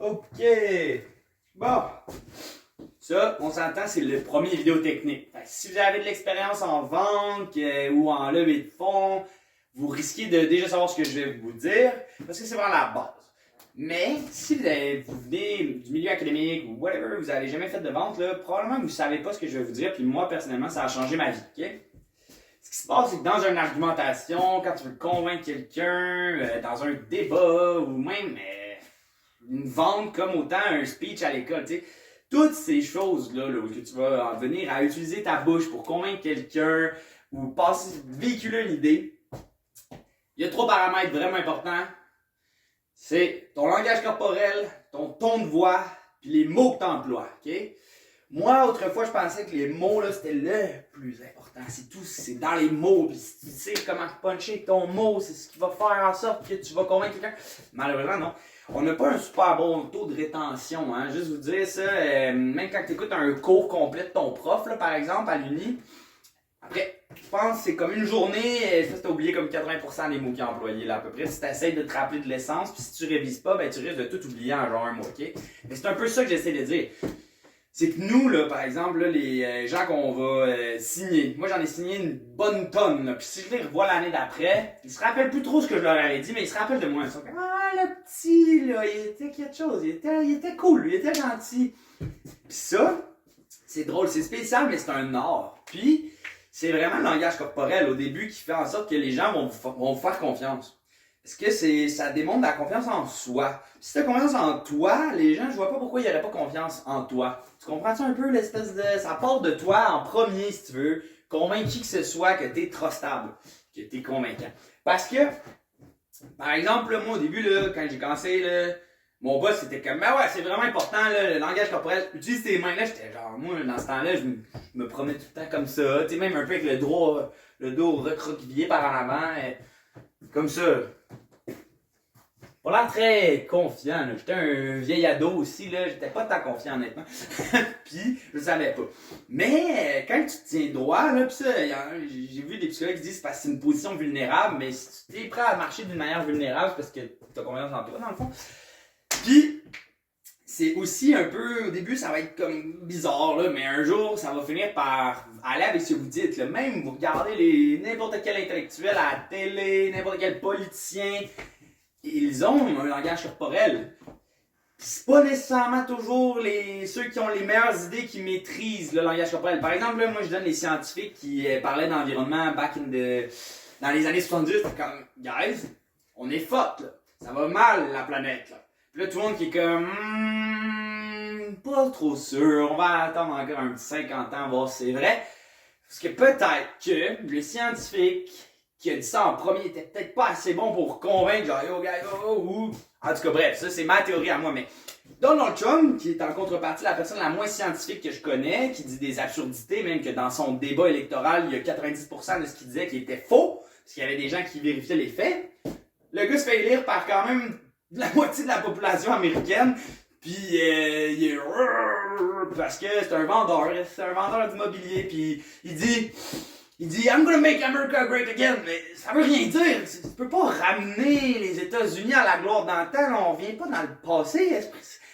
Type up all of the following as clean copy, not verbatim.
OK. Bon. Ça, on s'entend, c'est le premier vidéo technique. Fait que si vous avez de l'expérience en vente ou en levée de fonds, vous risquez de déjà savoir ce que je vais vous dire, parce que c'est vraiment la base. Mais si vous venez du milieu académique ou whatever, vous n'avez jamais fait de vente, là, probablement que vous ne savez pas ce que je vais vous dire, puis moi, personnellement, ça a changé ma vie. Okay? Ce qui se passe, c'est que dans une argumentation, quand tu veux convaincre quelqu'un, dans un débat, ou même une vente comme autant un speech à l'école, tu sais, toutes ces choses-là où tu vas en venir à utiliser ta bouche pour convaincre quelqu'un ou véhiculer une idée, il y a 3 paramètres vraiment importants. C'est ton langage corporel, ton ton de voix, puis les mots que tu emploies. Okay? Moi, autrefois, je pensais que les mots, là, c'était le plus important. C'est tout, c'est dans les mots. Puis si tu sais comment puncher ton mot, c'est ce qui va faire en sorte que tu vas convaincre quelqu'un. Malheureusement, non. On n'a pas un super bon taux de rétention. Hein? Juste vous dire ça, même quand tu écoutes un cours complet de ton prof, là, par exemple, à l'Uni, après, je pense que c'est comme une journée, je pense que tu as oublié comme 80% des mots qu'il a employés là à peu près. Si tu essaies de te rappeler de l'essence, puis si tu révises pas, ben tu risques de tout oublier en genre un mois, ok? Mais c'est un peu ça que j'essaie de dire. C'est que nous, là, par exemple, là, les gens qu'on va signer, moi j'en ai signé une bonne tonne, là, puis si je les revois l'année d'après, ils se rappellent plus trop ce que je leur avais dit, mais ils se rappellent de moi. Ils sont comme, ah, le petit, là, il était quelque chose, il était cool, il était gentil. Puis ça, c'est drôle, c'est spécial, mais c'est un art. Puis, c'est vraiment le langage corporel au début qui fait en sorte que les gens vont vous faire confiance. Parce que ça démontre la confiance en soi. Si tu as confiance en toi, les gens, je vois pas pourquoi ils n'auraient pas confiance en toi. Tu comprends-tu un peu l'espèce de... Ça part de toi en premier, si tu veux, convaincre qui que ce soit que tu es trustable, que tu es convaincant. Parce que, par exemple, là, moi au début, là, quand j'ai commencé, là, mon boss c'était comme, ben ouais, c'est vraiment important, là, le langage corporel. Utilise tes mains, là, j'étais genre, moi, dans ce temps-là, je me promenais tout le temps comme ça, tu sais, même un peu avec le dos recroquevillé par en avant, comme ça. Pas l'air très confiant, là. J'étais un vieil ado aussi, là, j'étais pas tant confiant honnêtement. Puis, je le savais pas. Mais, quand tu te tiens droit, là, pis ça, j'ai vu des psychologues qui disent parce que c'est une position vulnérable, mais si tu es prêt à marcher d'une manière vulnérable, c'est parce que tu as confiance en toi, dans le fond. Puis, c'est aussi un peu, au début, ça va être comme bizarre, là, mais un jour, ça va finir par aller avec ce que vous dites. Là. Même, vous regardez n'importe quel intellectuel à la télé, n'importe quel politicien, ils ont un langage corporel. C'est pas nécessairement toujours ceux qui ont les meilleures idées qui maîtrisent le langage corporel. Par exemple, là, moi, je donne les scientifiques qui parlaient d'environnement dans les années 70, c'est comme, guys, on est fucked, là. Ça va mal, la planète, là. Puis là, tout le monde qui est comme, pas trop sûr, on va attendre encore un petit 50 ans, voir si c'est vrai. Parce que peut-être que le scientifique qui a dit ça en premier était peut-être pas assez bon pour convaincre, genre, yo, gars, ou. En tout cas, bref, ça, c'est ma théorie à moi, mais Donald Trump, qui est en contrepartie la personne la moins scientifique que je connais, qui dit des absurdités, même que dans son débat électoral, il y a 90% de ce qu'il disait qui était faux, parce qu'il y avait des gens qui vérifiaient les faits. Le gars se fait élire par quand même la moitié de la population américaine, puis il est parce que c'est un vendeur d'immobilier, puis il dit I'm gonna make America great again, mais ça veut rien dire. Tu peux pas ramener les États-Unis à la gloire dans le temps, là, on vient pas dans le passé.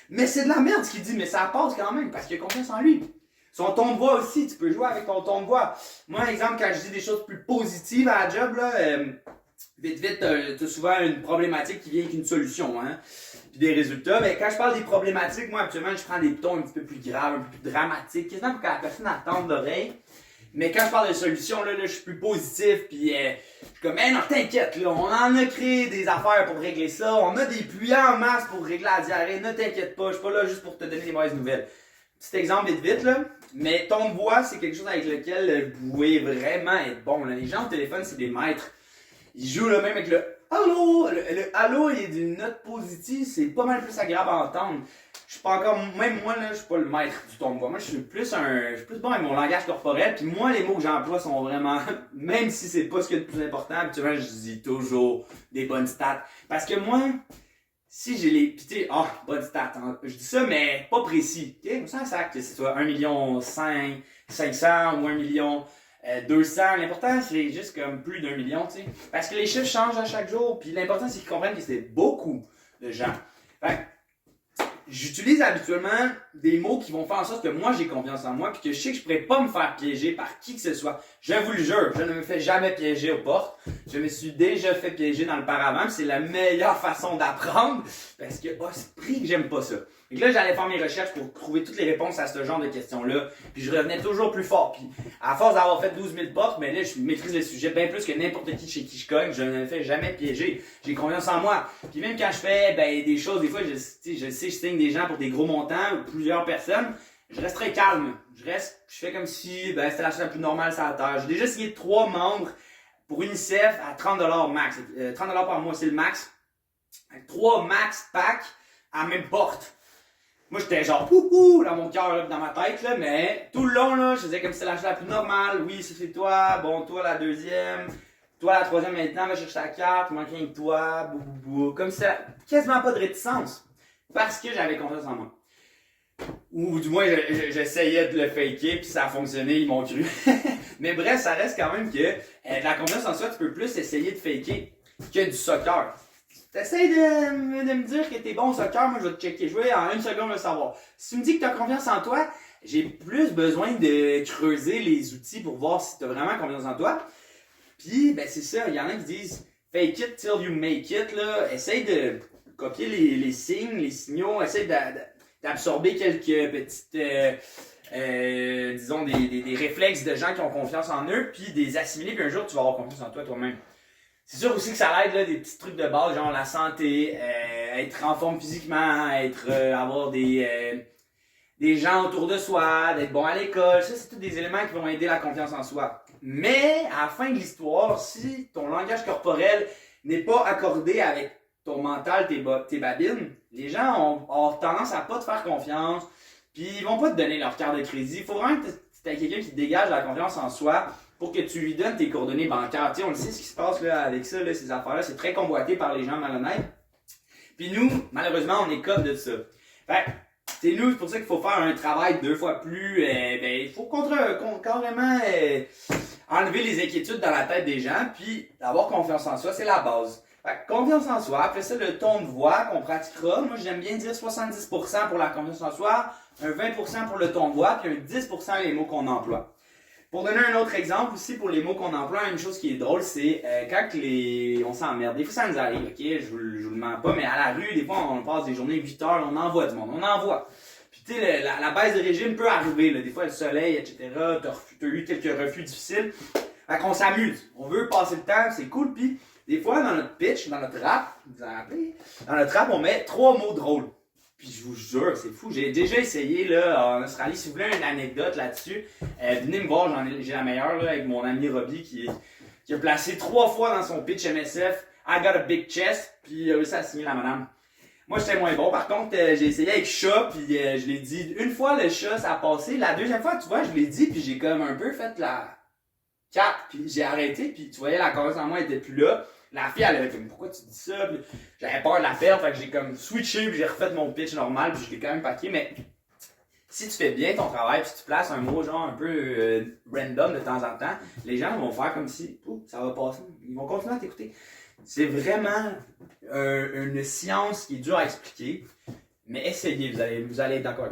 Mais c'est de la merde ce qu'il dit, mais ça passe quand même parce qu'il a confiance en lui. Son ton de voix aussi, tu peux jouer avec ton ton de voix. Moi, exemple, quand je dis des choses plus positives à la job, là, vite, t'as souvent une problématique qui vient avec une solution, hein, puis des résultats. Mais quand je parle des problématiques, moi, actuellement, je prends des tons un petit peu plus graves, un peu plus dramatiques, quasiment pour que la personne attende d'oreille. Mais quand je parle de solutions, là, je suis plus positif, puis je suis comme, non, t'inquiète, là, on en a créé des affaires pour régler ça, on a des puits en masse pour régler la diarrhée, ne t'inquiète pas, je suis pas là juste pour te donner des mauvaises nouvelles. Petit exemple vite, là, mais ton de voix, c'est quelque chose avec lequel vous pouvez vraiment être bon, là. Les gens au téléphone, c'est des maîtres. Ils jouent là même avec le allô, le allô, il est d'une note positive, c'est pas mal plus agréable à entendre. Je suis pas encore, même moi là, je suis pas le maître du ton de voix. Moi, je suis plus bon avec mon langage corporel. Puis moi, les mots que j'emploie sont vraiment, même si c'est pas ce qu'il y a de plus important, habituellement, je dis toujours des bonnes stats. Parce que moi, si j'ai les, pis tu sais, bonnes stats, hein, je dis ça, mais pas précis. Ok, ça sac que c'est soit 1,5 million 500 ou 1 million 200, l'important c'est juste comme plus d'1 million, tu sais. Parce que les chiffres changent à chaque jour, puis l'important c'est qu'ils comprennent que c'est beaucoup de gens. Fait j'utilise habituellement des mots qui vont faire en sorte que moi j'ai confiance en moi puis que je sais que je pourrais pas me faire piéger par qui que ce soit. Je vous le jure, je ne me fais jamais piéger aux portes. Je me suis déjà fait piéger dans le paravent, c'est la meilleure façon d'apprendre parce que esprit que j'aime pas ça. Et là, j'allais faire mes recherches pour trouver toutes les réponses à ce genre de questions-là. Puis je revenais toujours plus fort. Puis à force d'avoir fait 12 000 portes, mais là, je maîtrise le sujet bien plus que n'importe qui chez qui je cogne. Je ne me fais jamais piéger. J'ai confiance en moi. Puis même quand je fais des choses, des fois, je sais, je signe des gens pour des gros montants, ou plusieurs personnes, je reste très calme. Je fais comme si c'était la chose la plus normale sur la terre. J'ai déjà signé 3 membres pour UNICEF à 30$ max. 30$ par mois, c'est le max. 3 max pack à la même porte. Moi, j'étais genre pouhou dans mon cœur, dans ma tête, là, mais tout le long, là, je faisais comme si c'était la chose la plus normale. Oui, ça c'est toi, bon, toi la deuxième, toi la troisième maintenant, va chercher ta carte, il manque rien que toi, bou. Comme si c'était quasiment pas de réticence. Parce que j'avais confiance en moi. Ou du moins, j'essayais de le faker, puis ça a fonctionné, ils m'ont cru. Mais bref, ça reste quand même que la confiance en soi, tu peux plus essayer de faker que du soccer. T'essayes de me dire que t'es bon au soccer, moi je vais te checker jouer en 1 seconde, je vais le savoir. Si tu me dis que t'as confiance en toi, j'ai plus besoin de creuser les outils pour voir si t'as vraiment confiance en toi. Puis, c'est ça, il y en a qui disent fake it till you make it, là. Essaye de copier les signes, les signaux, essaye d'absorber quelques petites, disons, des réflexes de gens qui ont confiance en eux, puis des assimiler, puis un jour tu vas avoir confiance en toi toi-même. C'est sûr aussi que ça aide là, des petits trucs de base, genre la santé, être en forme physiquement, avoir des gens autour de soi, d'être bon à l'école. Ça, c'est tous des éléments qui vont aider la confiance en soi. Mais, à la fin de l'histoire, si ton langage corporel n'est pas accordé avec ton mental, tes babines, les gens ont tendance à pas te faire confiance, puis ils vont pas te donner leur carte de crédit. Il faut vraiment que tu aies quelqu'un qui te dégage la confiance en soi, pour que tu lui donnes tes coordonnées bancaires. Tu sais, on le sait ce qui se passe là, avec ça, là, ces affaires-là, c'est très convoité par les gens malhonnêtes. Puis nous, malheureusement, on est comme de ça. Fait c'est nous, c'est pour ça qu'il faut faire un travail 2 fois plus. Il faut carrément enlever les inquiétudes dans la tête des gens, puis avoir confiance en soi, c'est la base. Fait confiance en soi, après ça, le ton de voix qu'on pratiquera. Moi, j'aime bien dire 70% pour la confiance en soi, un 20% pour le ton de voix, puis un 10% les mots qu'on emploie. Pour donner un autre exemple aussi pour les mots qu'on emploie, une chose qui est drôle, c'est quand on s'emmerde. Des fois, ça nous arrive, ok? Je vous le mens pas, mais à la rue, des fois, on passe des journées 8 heures, on envoie du monde, on envoie. Puis tu sais, la baisse de régime peut arriver, là. Des fois, le soleil, etc. T'as eu quelques refus difficiles. Fait qu'on s'amuse. On veut passer le temps, c'est cool. Puis des fois, dans notre pitch, dans notre rap, vous en rappelez, dans notre rap, on met 3 mots drôles. Puis je vous jure, c'est fou. J'ai déjà essayé là, en Australie. Si vous voulez une anecdote là-dessus, venez me voir, j'ai la meilleure là, avec mon ami Robbie qui a placé 3 fois dans son pitch MSF I got a big chest, puis il a réussi à signer la madame. Moi j'étais moins bon. Par contre, j'ai essayé avec chat, puis je l'ai dit. Une fois le chat, ça a passé. La deuxième fois, tu vois, je l'ai dit, puis j'ai comme un peu fait la 4, puis j'ai arrêté, puis tu voyais la confiance en moi était plus là. La fille, elle avait comme, pourquoi tu dis ça? Puis j'avais peur de la perdre, fait que j'ai comme switché, puis j'ai refait mon pitch normal, puis je l'ai quand même paqué. Mais si tu fais bien ton travail, puis tu places un mot genre un peu random de temps en temps, les gens vont faire comme si, ça va passer. Ils vont continuer à t'écouter. C'est vraiment une science qui est dure à expliquer, mais essayez, vous allez être d'accord.